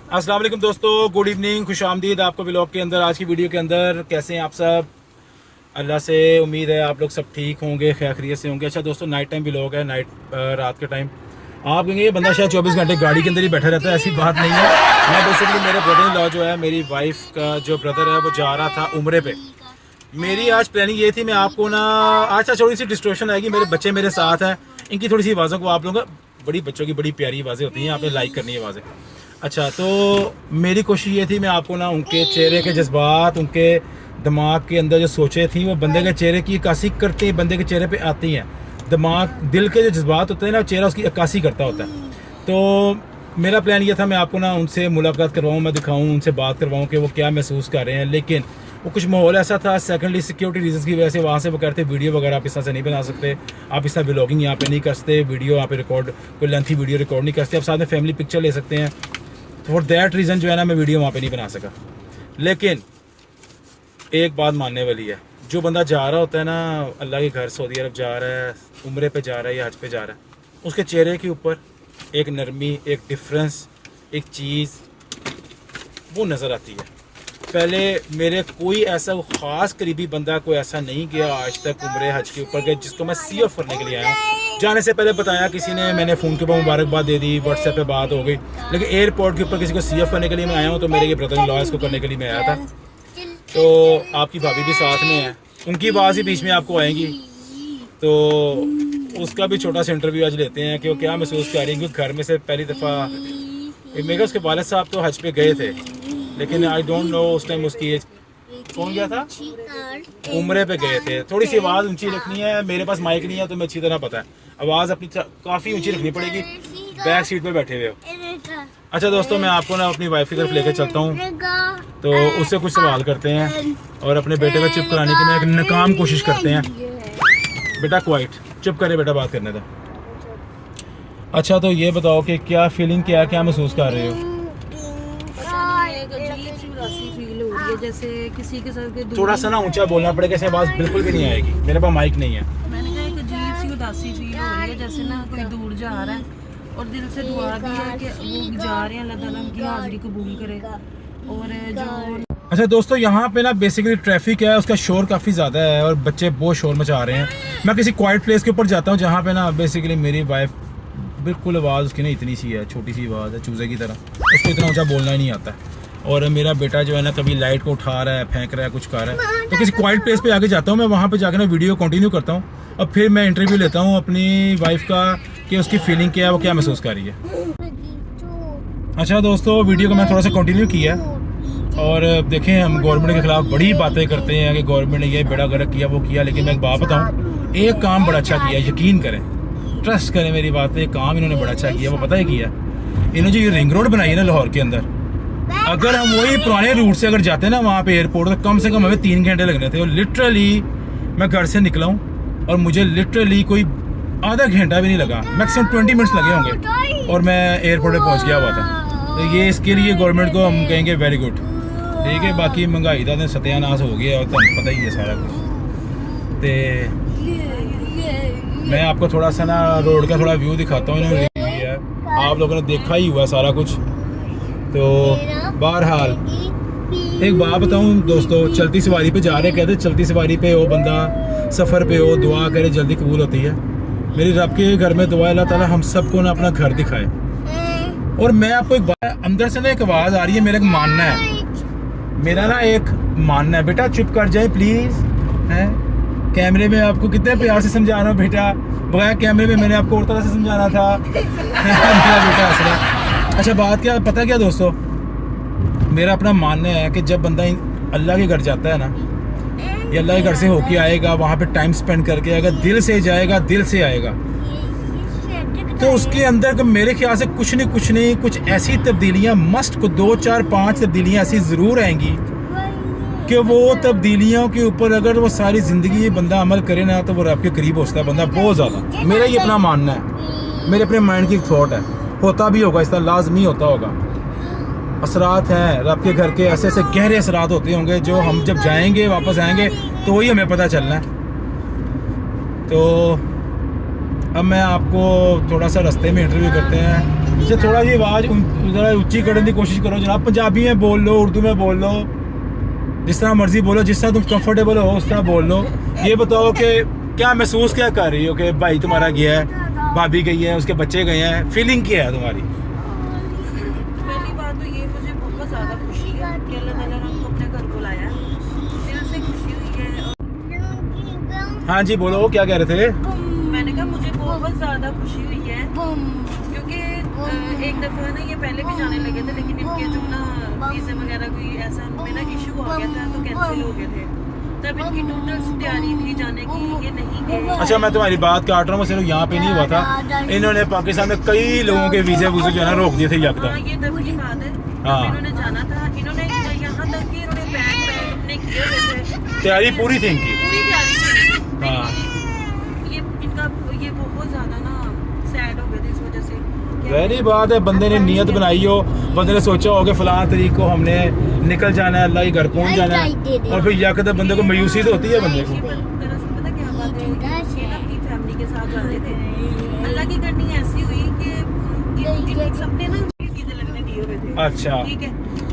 अस्सलाम वालेकुम दोस्तों, गुड इवनिंग, खुश आमदीद आपको व्लॉग के अंदर। आज की वीडियो के अंदर कैसे हैं आप सब? अल्लाह से उम्मीद है आप लोग सब ठीक होंगे, खैर खैरियत से होंगे। अच्छा दोस्तों, नाइट टाइम व्लॉग है, रात के टाइम। आप कहेंगे ये बंदा शायद 24 घंटे गाड़ी के अंदर ही बैठा रहता है, ऐसी बात नहीं है। मैं बेसिकली मेरे ब्रदर इन लॉ जो है, मेरी वाइफ का जो ब्रदर है, वो जा रहा था उम्रे पे। मेरी आज प्लानिंग ये थी, मैं आपको ना आज थोड़ी सी डिस्ट्रैक्शन आएगी। मेरे बच्चे मेरे साथ हैं, इनकी थोड़ी सी आवाज़ों को आप लोगों, बड़ी बच्चों की बड़ी प्यारी आवाज़ें होती हैं, आपने लाइक करनी है आवाज़ें। अच्छा, तो मेरी कोशिश ये थी मैं आपको ना उनके चेहरे के जज्बात, उनके दिमाग के अंदर जो सोचें थी, वो बंदे के चेहरे की अक्कासी करते ही बंदे के चेहरे पे आती हैं। दिमाग, दिल के जो जज्बात होते हैं ना, चेहरा उसकी अक्कासी करता होता है। तो मेरा प्लान ये था मैं आपको ना उनसे मुलाकात करवाऊँ, मैं दिखाऊँ, उनसे बात करवाऊँ कि वो क्या महसूस कर रहे हैं। लेकिन वो कुछ माहौल ऐसा था, सेकेंडली सिक्योरिटी रीजन की वजह से वहाँ से वो कहते वीडियो वगैरह आप इस तरह से नहीं बना सकते, आप इस तरह व्लॉगिंग यहाँ पे नहीं कर सकते, वीडियो यहाँ पे रिकॉर्ड, कोई लेंथी वीडियो रिकॉर्ड नहीं कर सकते, आप साथ में फैमिली पिक्चर ले सकते हैं। तो फॉर दैट रीज़न जो है ना, मैं वीडियो वहाँ पे नहीं बना सका। लेकिन एक बात मानने वाली है, जो बंदा जा रहा होता है ना अल्लाह के घर, सऊदी अरब जा रहा है, उम्रे पे जा रहा है या हज पे जा रहा है, उसके चेहरे के ऊपर एक नरमी, एक डिफरेंस, एक चीज़ वो नज़र आती है। पहले मेरे कोई ऐसा ख़ास करीबी बंदा कोई ऐसा नहीं गया आज तक उम्रे हज के ऊपर के जिसको मैं सी ऑफ करने के लिए आया हूँ। जाने से पहले बताया किसी ने, मैंने फ़ोन के ऊपर मुबारकबाद दे दी, व्हाट्सएप पे बात हो गई, लेकिन एयरपोर्ट के ऊपर किसी को सी ऑफ करने के लिए मैं आया हूँ। तो मेरे ये ब्रदर इन लॉ इसको करने के लिए मैं आया था। तो आपकी भाभी भी साथ में है, उनकी आवाज़ ही बीच में आपको आएंगी, तो उसका भी छोटा सा इंटरव्यू आज लेते हैं कि वो क्या महसूस कर रही है। क्योंकि घर में से पहली दफ़ा मेरे उसके वालिद साहब तो हज पे गए थे, लेकिन आई डोंट नो उस टाइम उसकी एज, कौन गया था, उम्रे पे गए थे। थोड़ी सी आवाज़ ऊंची रखनी है, मेरे पास माइक नहीं है तो मैं अच्छी तरह पता है, आवाज़ अपनी काफ़ी ऊंची रखनी पड़ेगी, बैक सीट पे बैठे हुए हो। अच्छा दोस्तों, मैं आपको ना अपनी वाइफ की तरफ लेकर चलता हूँ, तो उससे कुछ सवाल करते हैं और अपने बेटे को चुप कराने की मैं एक नाकाम कोशिश करते हैं। बेटा क्वाइट, चुप करे बेटा, बात करने दो। अच्छा, तो ये बताओ कि क्या फीलिंग, क्या महसूस कर रहे हो? जैसे किसी के साथ थोड़ा सा ना ऊंचा बोलना पड़ेगा, ऐसे आवाज़ बिल्कुल भी नहीं आएगी, मेरे पास माइक नहीं है। मैंने कहा एक अजीब सी उदासी फील हो रही है, जैसे ना कोई दूर जा रहा है और दिल से दुआ भी है कि वो जा रहे हैं, अल्लाह ताला उनकी हाजिरी कबूल करे। और जो अच्छा दोस्तों, यहाँ पे ना बेसिकली ट्रैफिक है, उसका शोर काफ़ी ज़्यादा है और बच्चे बहुत शोर मचा रहे हैं। मैं किसी क्वाइट प्लेस के ऊपर जाता हूँ जहाँ पे ना बेसिकली मेरी वाइफ, बिल्कुल आवाज़ उसकी ना इतनी सी है, छोटी सी आवाज़ है, चूज़े की तरह, उसको इतना ऊँचा बोलना ही नहीं आता। और मेरा बेटा जो है ना कभी लाइट को उठा रहा है, फेंक रहा है, कुछ कर रहा है। तो किसी क्वाइट प्लेस पे आगे जाता हूँ मैं, वहाँ पे जाकर ना वीडियो कंटिन्यू करता हूँ और फिर मैं इंटरव्यू लेता हूँ अपनी वाइफ का कि उसकी फीलिंग क्या है, वो क्या महसूस कर रही है। अच्छा दोस्तों, वीडियो को मैं थोड़ा सा कंटिन्यू किया और देखें, हम गवर्नमेंट के खिलाफ बड़ी बातें करते हैं कि गवर्नमेंट ने ये बेड़ा गर्क किया, वो किया, लेकिन मैं एक बात बताऊँ, एक काम बड़ा अच्छा किया, यकीन करें, ट्रस्ट करें मेरी बात पे, काम इन्होंने बड़ा अच्छा किया। वो पता है किया, इन्होंने जो ये रिंग रोड बनाई है ना लाहौर के अंदर, अगर हम वही पुराने रूट से अगर जाते ना वहाँ पे एयरपोर्ट, तो कम से कम हमें 3 घंटे लगने थे। और लिटरली मैं घर से निकला हूँ और मुझे लिटरली कोई आधा घंटा भी नहीं लगा, मैक्सिमम 20 मिनट्स लगे होंगे और मैं एयरपोर्ट पे पहुँच गया हुआ था। तो ये इसके लिए गवर्नमेंट को हम कहेंगे वेरी गुड, ठीक है। बाकी महंगाई का सत्यानाश हो गया और तुम पता ही है सारा कुछ। तो मैं आपको थोड़ा सा ना रोड का थोड़ा व्यू दिखाता हूँ, इन्होंने रिव्यू है, आप लोगों ने देखा ही हुआ सारा कुछ। तो बहरहाल एक बात बताऊँ दोस्तों, चलती सवारी पे जा रहे, कहते चलती सवारी पे हो बंदा, सफ़र पे हो, दुआ करे जल्दी कबूल होती है। मेरी रब के घर में दुआ, अल्लाह ताला हम सबको ना अपना घर दिखाए। और मैं आपको एक बात, अंदर से ना एक आवाज़ आ रही है, मेरा एक मानना है, मेरा ना एक मानना है, बेटा चुप कर जाए प्लीज़, हैं कैमरे में आपको कितने प्यार से समझा रहा हूँ बेटा, बगैर कैमरे में मैंने आपको और तरह से समझाना था। मेरा बेटा हंस रहा। अच्छा बात क्या पता क्या दोस्तों, मेरा अपना मानना है कि जब बंदा अल्लाह के घर जाता है ना, ये अल्लाह के घर से होके आएगा, वहाँ पे टाइम स्पेंड करके आएगा, दिल से जाएगा, दिल से आएगा, तो उसके अंदर का मेरे ख्याल से कुछ नहीं कुछ ऐसी तब्दीलियाँ मस्ट को 2 4 5 तब्दीलियाँ ऐसी ज़रूर आएंगी कि वो तब्दीलियों के ऊपर अगर वो सारी ज़िंदगी ये बंदा अमल करे ना, तो वो रब के करीब होता है बंदा बहुत ज़्यादा। मेरा ये अपना मानना है, मेरे अपने माइंड की एक थॉट है, होता भी होगा, इस तरह लाजमी होता होगा। असरात हैं रब के घर के, ऐसे ऐसे गहरे असरात होते होंगे जो हम जब जाएंगे वापस आएंगे तो वही हमें पता चलना है। तो अब मैं आपको थोड़ा सा रास्ते में इंटरव्यू करते हैं। इससे थोड़ा सी आवाज़ ज़रा ऊंची करने की कोशिश करो जनाब। पंजाबी में बोल लो, उर्दू में बोल लो, जिस तरह मर्जी बोलो, जिस तरह तुम कंफर्टेबल हो उस तरह बोल लो। ये बताओ कि क्या महसूस क्या कर रही हो कि भाई तुम्हारा गया है, भाभी गई है, उसके बच्चे गए हैं, फीलिंग क्या है तुम्हारी? पहली बात तो ये मुझे बहुत ज़्यादा खुशी है कि अल्लाह ताला ने हमको अपने घर बुलाया। दिल से खुशी हुई है। हाँ जी बोलो, क्या कह रहे थे? मैंने कहा मुझे बहुत ज़्यादा खुशी हुई है क्योंकि एक दफ़ा ना ये पहले भी जाने लगे थे, लेकिन इनके जो ना वीज़े वगैरह कोई ऐसा उनमें ना इशू आ गया था तो कैंसिल हो गए थे। तब इनकी टोटल तैयारी थी जाने की, ये नहीं गए। अच्छा मैं तुम्हारी बात काट रहा हूँ, सिर्फ यहाँ पे नहीं हुआ था, इन्होंने पाकिस्तान में कई लोगों के वीज़े वूज़े जो है ना रोक दिए थे हाँ, यकदम। ये तब की बात है। हाँ। इन्होंने जाना था, इन्होंने यहाँ तक कि इन्होंने बैग अपने किए हुए थे, तैयारी पूरी थी इनकी। पूरी तैयारी थी। हाँ। ये इनका ये बहुत ज़्यादा ना सैड हो गए थे इस वजह से। वही बात है, बंदे ने नियत बनाई हो, बंदे ने सोचा हो कि फलां तरीक को हमने निकल जाना है, अल्लाह के घर पहुंच जाना है, और फिर यकदम बंदे को मायूसी तो होती है बंदे को। दरअसल पता क्या बात है, ये ना अपनी फैमिली के साथ जा रहे थे। अल्लाह की करनी ऐसी हुई कि सबने ना चीजें लगने दिए हुए थे। अच्छा। ठीक है।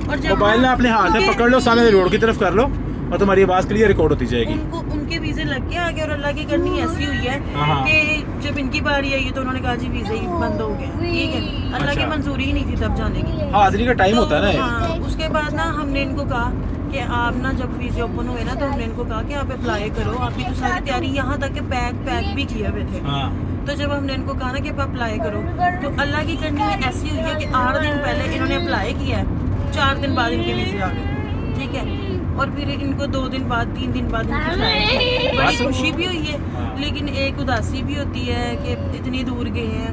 और जब मोबाइल ना अपने हाथ में पकड़ लो, सामने रोड की तरफ कर लो और तुम्हारी आवाज़ क्लियर रिकॉर्ड होती जाएगी। उनके वीजे लग के आ गए और अल्लाह की करनी ऐसी हुई है हाँ। कि जब इनकी बारी आई तो उन्होंने कहा जी वीजे ही बंद हो गए। ठीक है। अल्लाह की अच्छा। मंजूरी ही नहीं थी तब जाने की। हाजिरी का टाइम होता है ना। हाँ, उसके बाद ना हमने इनको कहा कि आप ना जब वीजे ओपन हुए ना तो हमने इनको कहा कि आप अप्लाई करो, आपकी तो सारी तैयारी यहाँ तक के पैक भी किए हुए थे। हाँ। तो जब हमने इनको कहा ना कि आप अप्लाई करो तो अल्लाह की करनी ऐसी हुई है कि 8 दिन पहले इन्होंने अप्लाई किया है, 4 दिन बाद इनके वीजे आ गए। ठीक है। और फिर इनको 2 दिन बाद 3 दिन बाद इनकी फ्लाइट। बड़ी खुशी भी हुई है लेकिन एक उदासी भी होती है कि इतनी दूर गए हैं,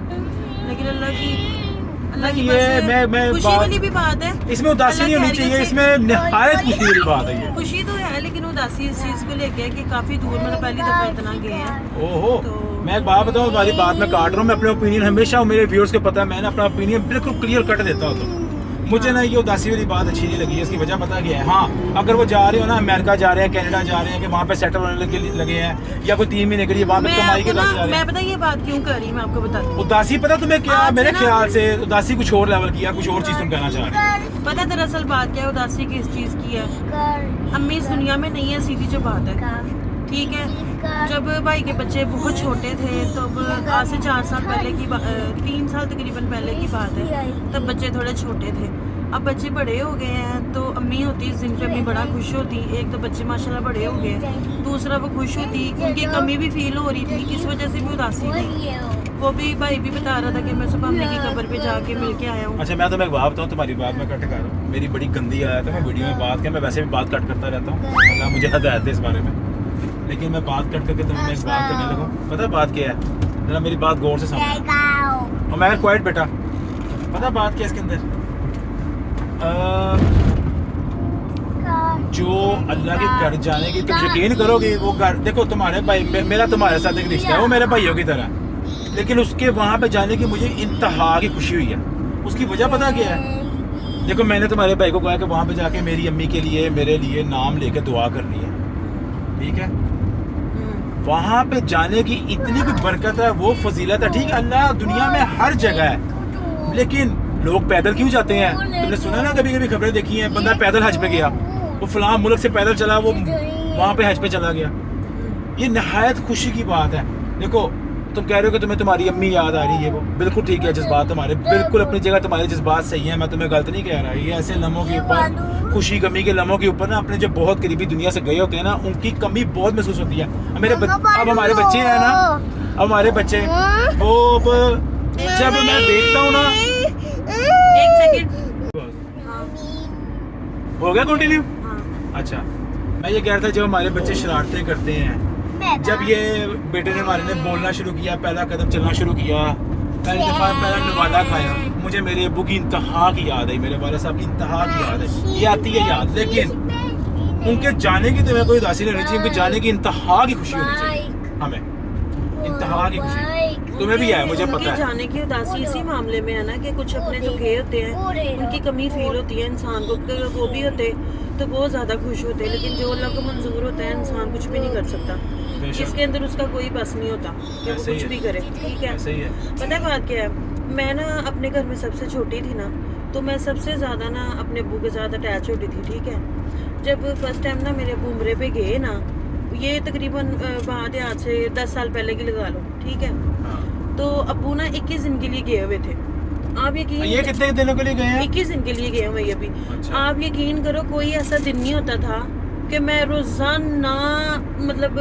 लेकिन अल्लाह की ये मैं खुशी वाली भी बात है। इसमें उदासी नहीं होनी चाहिए, इसमें निहायत खुशी वाली बात है ये। खुशी तो है लेकिन उदासी इस चीज को लेके है कि काफी दूर मतलब पहली दफा इतना गए हैं। ओहो। तो मैं एक बात बताऊँ, तुम्हारी बात मैं काट रहा हूँ, मैं अपने ओपिनियन हमेशा मेरे व्यूअर्स को पता है, मैंने अपना ओपिनियन बिल्कुल क्लियर कट देता हूँ। तो मुझे ना ये उदासी वाली बात अच्छी नहीं लगी। इसकी वजह पता क्या है? हाँ, अगर वो जा रहे हो ना, अमेरिका जा रहे हैं, कनाडा जा रहे हैं कि वहाँ पे सेटल होने लगे हैं, या कोई 3 महीने के लिए वहाँ पे कमाई के लिए जा रहे मैं हैं। पता ये बात क्यों कर रही मैं आपको बताती हूँ। उदासी पता तुम्हें क्या? आज मेरे ना- ख्याल से उदासी कुछ और लेवल की है, कुछ और चीज तुम कहना चाह रहे हो। पता दरअसल बात क्या है, उदासी किस चीज की है। अम्मी इस दुनिया में नहीं है, सीधी जो बात है। ठीक है। जब भाई के बच्चे बहुत छोटे थे तब आज से 4 साल पहले की 3 साल तकरीबन पहले की बात है, तब बच्चे थोड़े छोटे थे। अब बच्चे बड़े हो गए हैं तो अम्मी होती इस दिन पे अम्मी बड़ा खुश होती। एक तो बच्चे माशाल्लाह बड़े हो गए, दूसरा वो खुश होती, उनकी कमी भी फील हो रही थी, इस वजह से भी उदासी थी। वो भी भाई भी बता रहा था कि मैं सुबह अम्मी की कब्र पे जाके मिल के आया हूँ। अच्छा मैं तुम्हें एक बात बताऊँ, तुम्हारी बात मैं कट कर रहा हूँ, मेरी बड़ी गंदी आदत है, मैं वीडियो में बात कर, मैं वैसे भी बात कट करता रहता हूँ, अल्लाह मुझे हदायत है इस बारे में, लेकिन मैं बात कट करके तुम्हें एक बात करने लगा। पता बात क्या है? जरा मेरी बात गौर से समझो। और मैं क्वाइट बेटा, पता बात क्या है इसके अंदर? जो अल्लाह के घर जाने की तुम यकीन करोगे, वो घर देखो तुम्हारे भाई, मेरा तुम्हारे साथ एक रिश्ता है, वो मेरे भाइयों की तरह, लेकिन उसके वहाँ पे जाने की मुझे इंतहा की खुशी हुई है। उसकी वजह पता क्या है? देखो मैंने तुम्हारे भाई को कहा कि वहाँ पे जाके मेरी अम्मी के लिए, मेरे लिए नाम लेके दुआ करनी है। ठीक है। वहाँ पे जाने की इतनी कोई बरकत है, वो फजीलत है। ठीक है, अल्लाह दुनिया में हर जगह है, लेकिन लोग पैदल क्यों जाते हैं? तुमने सुना ना, कभी कभी खबरें देखी हैं, बंदा पैदल हज पे गया, वो फलां मुल्क से पैदल चला, वो वहाँ पे हज पे चला गया। ये नहायत खुशी की बात है। देखो तुम कह रहे हो कि तुम्हें तुम्हारी अम्मी याद आ रही है, वो बिल्कुल ठीक है, जज्बात तुम्हारे बिल्कुल अपनी जगह, तुम्हारे जज्बात सही है, मैं तुम्हें गलत नहीं कह रहा। ये ऐसे लम्हों के ऊपर, खुशी कमी के लम्हों के ऊपर ना, अपने जो बहुत करीबी दुनिया से गए होते हैं ना, उनकी कमी बहुत महसूस होती है। अब हमारे बच्चे हैं ना, अब हमारे बच्चे वो जब मैं देखता हूँ ना, एक सेकंड। हाँ, हो गया कंटिन्यू। हाँ। अच्छा मैं ये कह रहा था, जब हमारे बच्चे शरारतें करते हैं, जब ये बेटे ने हमारे ने बोलना शुरू किया, पहला कदम चलना शुरू किया, पहली दफा पहला नवाला खाया, मुझे मेरे अब्बू की इंतहा की याद है, मेरे वाले साहब की इंतहा की याद है, ये आती है याद। लेकिन उनके जाने की तुम्हें कोई उदासी नहीं होनी चाहिए, उनके जाने की इंतहा की खुशी होनी चाहिए, हमें इंतहा की खुशी। तुम्हें भी है, मुझे उनकी पता है। जाने की उदासी इसी मामले में है ना कि कुछ अपने जो गए होते हैं उनकी कमी फील होती है इंसान को, कि अगर वो भी होते तो बहुत ज़्यादा खुश होते, लेकिन जो अल्लाह को मंजूर होता है इंसान कुछ भी नहीं कर सकता, बेशक। इसके अंदर उसका कोई बस नहीं होता कि वो ऐसे ही कुछ है। भी करे। ठीक है, ऐसे ही है। पता है बात क्या है, मैं ना अपने घर में सबसे छोटी थी ना, तो मैं सबसे ज़्यादा ना अपने अब्बू के साथ अटैच होती थी। ठीक है, जब फर्स्ट टाइम ना मेरे अब्बू उम्रे पे गए ना, ये तकरीबन बात है आज से 10 साल पहले की लगा लो। ठीक है, हाँ। तो अब्बू ना 21 दिन के लिए गए हुए थे। आप यकीन, ये कितने दिनों के लिए गए हैं? 21 दिन के लिए गए हुए अभी। अच्छा। आप यकीन करो कोई ऐसा दिन नहीं होता था कि मैं रोजाना मतलब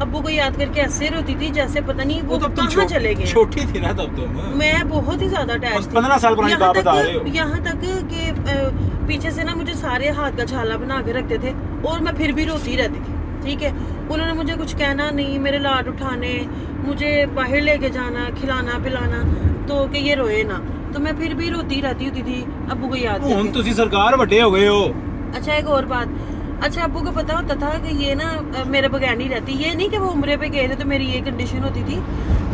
अब्बू को याद करके ऐसे रोती थी जैसे पता नहीं वो तब तुम कहाँ चले गए। छोटी थी ना तब तुम। मैं बहुत ही ज्यादा अटैच थी। 15 साल पुरानी बात बता रहे हो। यहाँ तक कि पीछे से ना मुझे सारे हाथ का छाला बना के रखते थे और मैं फिर भी रोती रहती थी। ठीक है, उन्होंने मुझे कुछ कहना नहीं, मेरे लाड उठाने, मुझे बाहर लेके जाना, खिलाना पिलाना, तो कि ये रोए ना, तो मैं फिर भी रोती रहती होती थी अब्बू को याद ਹੁਣ करके। ਤੁਸੀਂ सरकार ਵੱਡੇ हो गए हो। अच्छा एक और बात, अच्छा अब्बू को पता होता था कि ये ना मेरे बगैर नहीं रहती। ये नहीं कि वो उम्रे पे गए थे तो मेरी ये कंडीशन होती थी,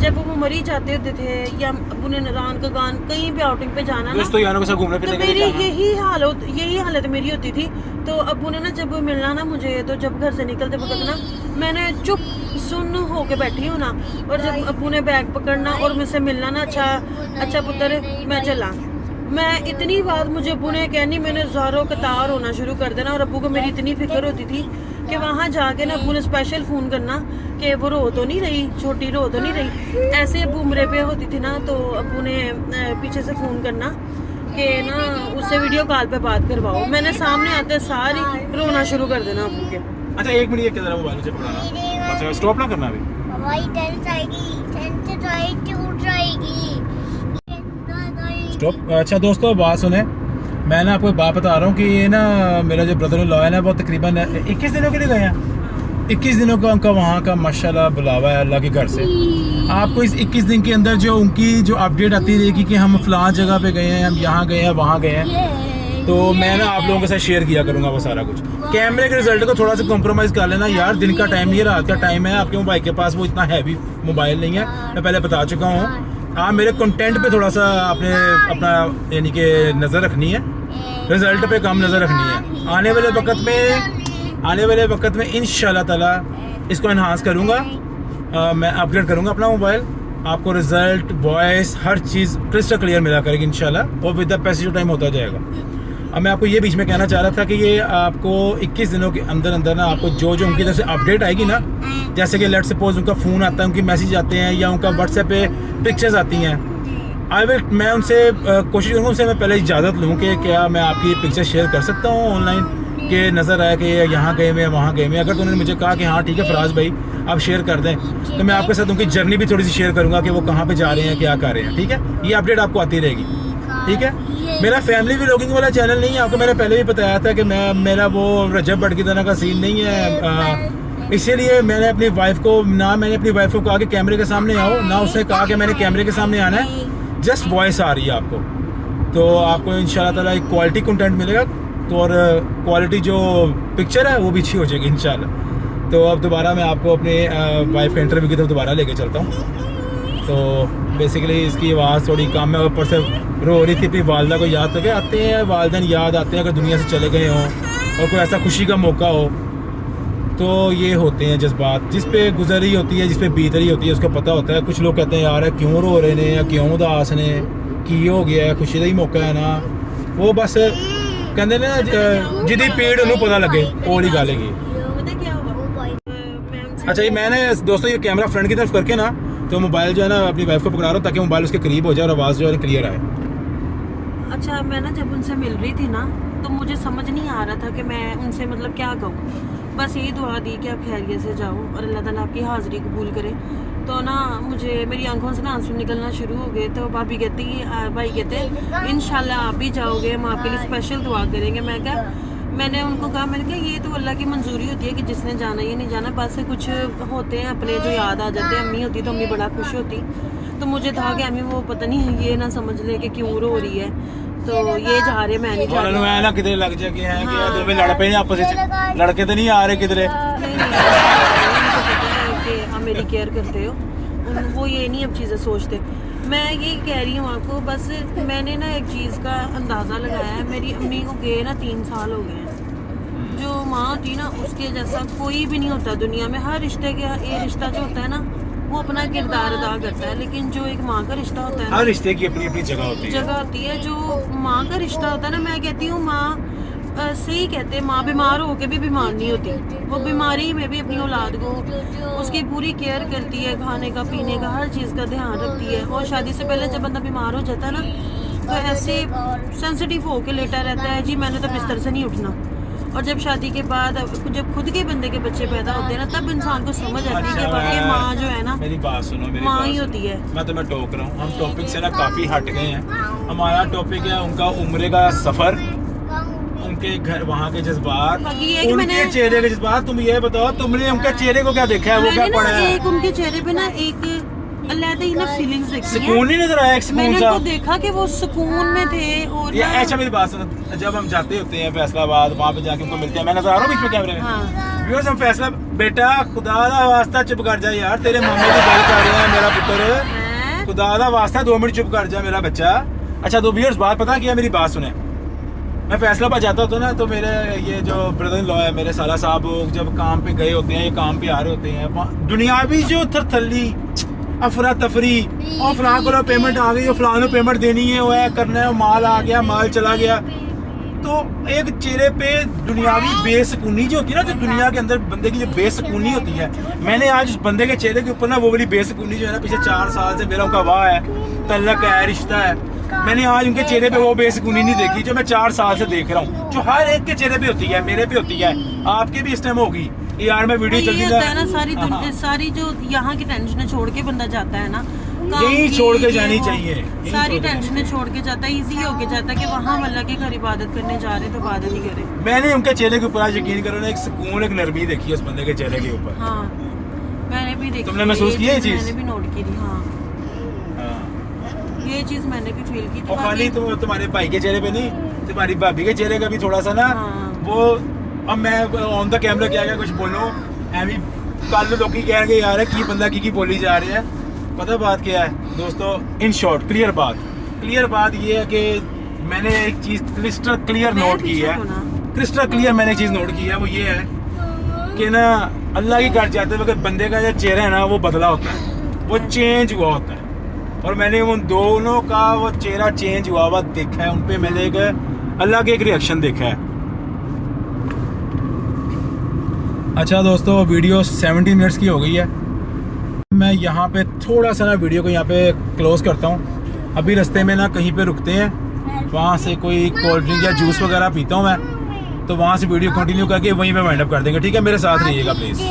जब वो मरी जाते होते थे या अब्बू ने नारायण का गान कहीं पे आउटिंग पे जाना ना, दोस्तों यारों के साथ घूमने तो फिरने के मेरी लिए जाना। यही हालत मेरी होती थी। तो अब्बू ने ना जब मिलना ना मुझे, तो जब घर से निकलते वक्त ना मैंने चुप सुन होके बैठी हूँ ना, और जब अब्बू ने बैग पकड़ना और मुझसे मिलना ना, अच्छा पुत्र मैं चला, मैं इतनी बात मुझे अब्बू ने कहनी, मैंने ज़ारों कतार होना शुरू कर देना। और अब्बू को मेरी इतनी फिक्र होती थी कि वहाँ जाके ना अब्बू ने स्पेशल फ़ोन करना कि वो रो तो नहीं रही, छोटी रो तो नहीं रही। ऐसे अब्बू उम्रे पे होती थी ना, तो अब्बू ने पीछे से फ़ोन करना कि ना उससे वीडियो कॉल पे बात करवाओ। मैंने सामने आते सारी रोना शुरू कर देना अब्बू के। अच्छा एक मिनट, एक जरा मोबाइल से पकड़ाना। अच्छा स्टॉप ना करना अभी। स्टॉप। अच्छा दोस्तों बात सुने, मैं ना आपको एक बात बता रहा हूँ कि ये ना मेरा जो ब्रदर इन लॉ है ना, वो तकरीबन 21 दिनों के लिए गए हैं। 21 दिनों का उनका वहाँ का माशाल्लाह बुलावा है अल्लाह के घर से। आपको इस 21 दिन के अंदर जो उनकी जो अपडेट आती रहेगी कि हम फलां जगह पे गए हैं, हम यहाँ गए हैं, वहाँ गए हैं, तो मैं ना आप लोगों के साथ शेयर किया करूँगा वो सारा कुछ। कैमरे के रिजल्ट को थोड़ा सा कॉम्प्रोमाइज़ कर लेना यार, दिन का टाइम नहीं है, रात का टाइम है। आपके मोबाइल के पास वो इतना हैवी मोबाइल नहीं है, मैं पहले बता चुका हूँ। आप मेरे कंटेंट पे थोड़ा सा आपने अपना यानी कि नज़र रखनी है, रिजल्ट पे कम नज़र रखनी है। आने वाले वक्त में इंशाल्लाह ताला इसको इन्हांस करूँगा, मैं अपग्रेड करूँगा अपना मोबाइल। आपको रिजल्ट वॉइस हर चीज़ क्रिस्टल क्लियर मिला करेगी इंशाल्लाह, और विद द पैसेज टाइम होता जाएगा। अब मैं आपको ये बीच में कहना चाह रहा था कि ये आपको 21 दिनों के अंदर अंदर ना आपको जो जो उनकी तरफ से अपडेट आएगी ना, जैसे कि लेट सपोज उनका फ़ोन आता है, उनके मैसेज आते हैं, या उनका व्हाट्सएप पे पिक्चर्स आती हैं, मैं उनसे कोशिश करूँगा, उनसे मैं पहले इजाज़त लूँ कि क्या मैं आपकी पिक्चर शेयर कर सकता हूँ ऑनलाइन, कि नज़र आया कि यहाँ गए मैं वहाँ गए मैं। अगर तो उन्होंने मुझे कहा कि हाँ ठीक है फराज भाई आप शेयर कर दें, तो मैं आपके साथ उनकी जर्नी भी थोड़ी सी शेयर करूँगा कि वो कहाँ पे जा रहे हैं, क्या कर रहे हैं। ठीक है, ये अपडेट आपको आती रहेगी। ठीक है, मेरा फैमिली व्लॉगिंग वाला चैनल नहीं है, आपको मैंने पहले भी बताया था कि मेरा वो रजब भट्ट की तरह का सीन नहीं है। इसीलिए मैंने अपनी वाइफ को कहा कि कैमरे के सामने आओ, ना उसने कहा कि मैंने कैमरे के सामने आना है, जस्ट वॉइस आ रही है आपको। तो आपको इंशाल्लाह ताला एक क्वालिटी कंटेंट मिलेगा, तो और क्वालिटी जो पिक्चर है वो भी अच्छी हो जाएगी इंशाल्लाह। तो अब दोबारा मैं आपको अपने वाइफ के इंटरव्यू की तरफ दोबारा लेके चलता हूँ। तो बेसिकली इसकी आवाज़ थोड़ी कम है, ऊपर से रो रही थी अपनी वालदा को याद करके। आते हैं वालदैन याद आते हैं अगर दुनिया से चले गए हों और कोई ऐसा खुशी का मौका हो, तो ये होते हैं जज्बात, जिस पे गुजर रही होती है, जिस पे बीत रही होती है, उसको पता होता है। कुछ लोग कहते हैं यार क्यों रो रहे ने, या क्यों उदास ने, की हो गया है, खुशी का ही मौका है ना, वो बस कहते ना जिदी पीड़ उन्होंने पता लगे वो वाली गल है। अच्छा ये मैंने दोस्तों ये कैमरा फ्रंट की तरफ करके ना, तो मोबाइल जो है ना अपनी वाइफ को पकड़ा रहा हूँ ताकि मोबाइल उसके करीब हो जाए और आवाज़ जो है क्लियर आए। अच्छा मैं ना जब उनसे मिल रही थी ना, तो मुझे समझ नहीं आ रहा था कि मैं उनसे मतलब क्या कहूँ। बस यही दुआ दी कि आप खैरियत से जाओ और अल्लाह ताला आपकी हाज़िरी कबूल करे। तो ना मुझे मेरी आंखों से ना आंसू निकलना शुरू हो गए। तो भाई कहते इंशाल्लाह आप भी जाओगे, हम आपके लिए स्पेशल दुआ करेंगे। मैंने उनको कहा, मैंने कहा ये तो अल्लाह की मंजूरी होती है कि जिसने जाना ये नहीं जाना, बस कुछ होते हैं अपने जो याद आ जाते हैं। अम्मी होती तो अम्मी बड़ा खुश होती, तो मुझे था कि अम्मी वो पता नहीं ये ना समझ ले कि क्यों रो रही है, तो ये जा रहे मैं नहीं जा रही। ना किधरे लग जाए कि लड़ पे आपस में, लड़के तो नहीं आ रहे किधरे। कि आप मेरी केयर करते हो, वो ये नहीं अब चीज़ें सोचते। मैं ये कह रही हूँ आपको, बस मैंने ना एक चीज़ का अंदाज़ा लगाया है। मेरी अम्मी को गए ना 3 साल हो गए हैं। जो माँ होती ना उसके जैसा कोई भी नहीं होता दुनिया में। हर रिश्ते के ये रिश्ता जो होता है ना वो अपना किरदार अदा करता है, लेकिन जो एक माँ का रिश्ता होता है ना, हर रिश्ते की अपनी अपनी जगह होती है। जो माँ का रिश्ता होता है ना, मैं कहती हूँ माँ सही कहते हैं, माँ बीमार हो के भी बीमार नहीं होती। वो बीमारी में भी अपनी औलाद को उसकी पूरी केयर करती है, खाने का पीने का हर चीज़ का ध्यान रखती है। और शादी से पहले जब बंदा बीमार हो जाता है ना तो ऐसे सेंसिटिव होके लेटा रहता है, जी मैंने तो बिस्तर से नहीं उठना। और जब शादी के बाद जब खुद के बंदे के बच्चे पैदा होते हैं ना, तब इंसान को समझ आती है कि वाकई माँ जो है ना, मेरी बात सुनो, मेरी माँ बात ही सुनो। होती है। मैं तुम्हें टोक रहा हूँ, हम टॉपिक से ना काफी हट गए हैं। हमारा टॉपिक है उनका उम्र का सफर, उनके घर वहाँ के जज्बात, बाकी ये कि उनके मैंने- चेहरे के जज्बात। तुम ये बताओ, तुमने उनके चेहरे को क्या देखा है, वो क्या मैंने पढ़ा ना है? एक उनके चेहरे पे ना एक अलहदा ही ना फीलिंग्स देखी सुकून है। नहीं नजर आया? एक सुकून मैंने सा। उनको देखा कि वो सुकून में थे। और ये ना- अच्छा मेरी बात सुनो, जब हम जाते होते हैं फैसलाबाद, वहाँ पे जाके उनको मिलते हैं, मैं नजर आ रहा हूँ बीच में कैमरे में। हाँ। व्यूअर्स, हम फैसला, बेटा खुदा दा वास्ता चुप कर जा यार, तेरे मामे की गल कर रहे हैं मेरा पुत्र, हैं? खुदा दा वास्ता 2 मिनट चुप कर जा मेरा बच्चा। अच्छा तो व्यूअर्स बात पता क्या, मेरी बात सुने। मैं फैसलाबाद जाता होता ना तो मेरे ये जो ब्रदर इन लॉ है, मेरे साला साहब, वो जब काम पे गए होते हैं, ये काम पे आ रहे होते हैं, दुनियावी जो थरथली अफरा तफरी, और फलां को पेमेंट आ गई, फलां को पेमेंट देनी है, वो है करना है, वो माल आ गया, माल चला गया, तो एक चेहरे पे दुनियावी बेसुकूनी जो होती है ना, जो दुनिया के अंदर बंदे की जो बेसुकूनी होती है, मैंने आज उस बंदे के चेहरे के ऊपर ना वो वाली बेसुकूनी जो है ना, पिछले 4 साल से मेरा उनका वाह है, तल्लक है, रिश्ता है, मैंने आज उनके चेहरे पे वो बेसुकूनी नहीं देखी जो मैं 4 साल से देख रहा हूँ, जो हर एक के चेहरे पे होती है, मेरे पे होती है, आपके भी इस टाइम होगी। यार मैं वीडियो ये जल्दी होता है ना, हाँ। सारी जो यहाँ की टेंशन छोड़ के बंदा जाता है ना, काम यही की, छोड़ के ये जानी वो, चाहिए, यही सारी छोड़ के टेंशन छोड़ के जाता है, इजी होके जाता है कि वहाँ अल्लाह के घर इबादत करने जा रहे तो इबादत ही करे। मैंने उनके चेहरे के ऊपर आज यकीन करो ना, एक सुकून, एक नरमी देखी है उस बंदे के चेहरे के ऊपर। हाँ मैंने भी देखी। तुमने महसूस किया ये चीज़? मैंने भी नोट की थी। हाँ हाँ। ये चीज़ मैंने भी फील की थी। और खाली तुम्हारे भाई के चेहरे पे नहीं, तुम्हारी भाभी के चेहरे का भी थोड़ा सा ना हाँ। वो, अब मैं ऑन द कैमरा क्या कुछ बोलो एवी, कल लोग कह रहे यार की बंदा की बोली जा रही है। पता बात क्या है दोस्तों, इन शॉर्ट क्लियर बात ये है कि मैंने एक चीज क्रिस्टल क्लियर नोट की है, क्रिस्टल क्लियर मैंने एक चीज नोट की है, वो ये है कि ना अल्लाह की घर जाते वक्त बंदे का जो चेहरा है ना वो बदला होता है, वो चेंज हुआ होता है, और मैंने उन दोनों का वो चेहरा चेंज हुआ देखा है, उन पे मैंने एक अल्लाह के एक रिएक्शन देखा है। अच्छा दोस्तों, वीडियो 17 मिनट्स की हो गई है, मैं यहाँ पे थोड़ा सा ना वीडियो को यहाँ पे क्लोज करता हूँ। अभी रास्ते में ना कहीं पे रुकते हैं, वहाँ से कोई कोल्ड ड्रिंक या जूस वगैरह पीता हूँ मैं, तो वहाँ से वीडियो कंटिन्यू करके वहीं पे वाइंड अप कर देंगे, ठीक है? मेरे साथ रहिएगा प्लीज़।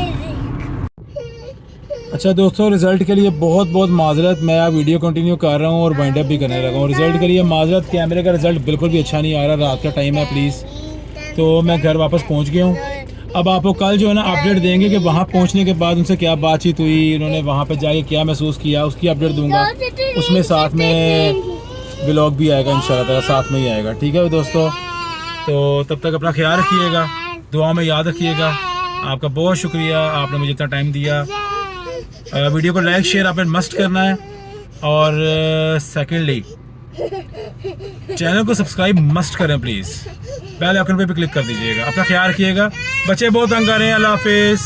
अच्छा दोस्तों, रिजल्ट के लिए बहुत बहुत माजरत, मैं आप वीडियो कंटिन्यू कर रहा हूँ और वाइंड अप भी करने लगा हूँ। रिजल्ट के लिए माजरत, कैमरे का रिजल्ट बिल्कुल भी अच्छा नहीं आ रहा, रात का टाइम है प्लीज़। तो मैं घर वापस पहुँच गया हूँ। अब आपको कल जो है ना अपडेट देंगे कि वहाँ पहुँचने के बाद उनसे क्या बातचीत हुई, उन्होंने वहाँ पे जाके क्या महसूस किया, उसकी अपडेट दूंगा। उसमें साथ में व्लॉग भी आएगा इंशाल्लाह, साथ में ही आएगा, ठीक है दोस्तों? तो तब तक अपना ख्याल रखिएगा, दुआ में याद रखिएगा। आपका बहुत शुक्रिया, आपने मुझे इतना टाइम दिया। वीडियो को लाइक शेयर आपने मस्ट करना है, और सेकेंडली चैनल को सब्सक्राइब मस्ट करें प्लीज़, बेल आइकन पे भी क्लिक कर दीजिएगा। अपना ख्याल रखिएगा, बच्चे बहुत तंग कर रहे हैं। अल्लाह हाफिज़।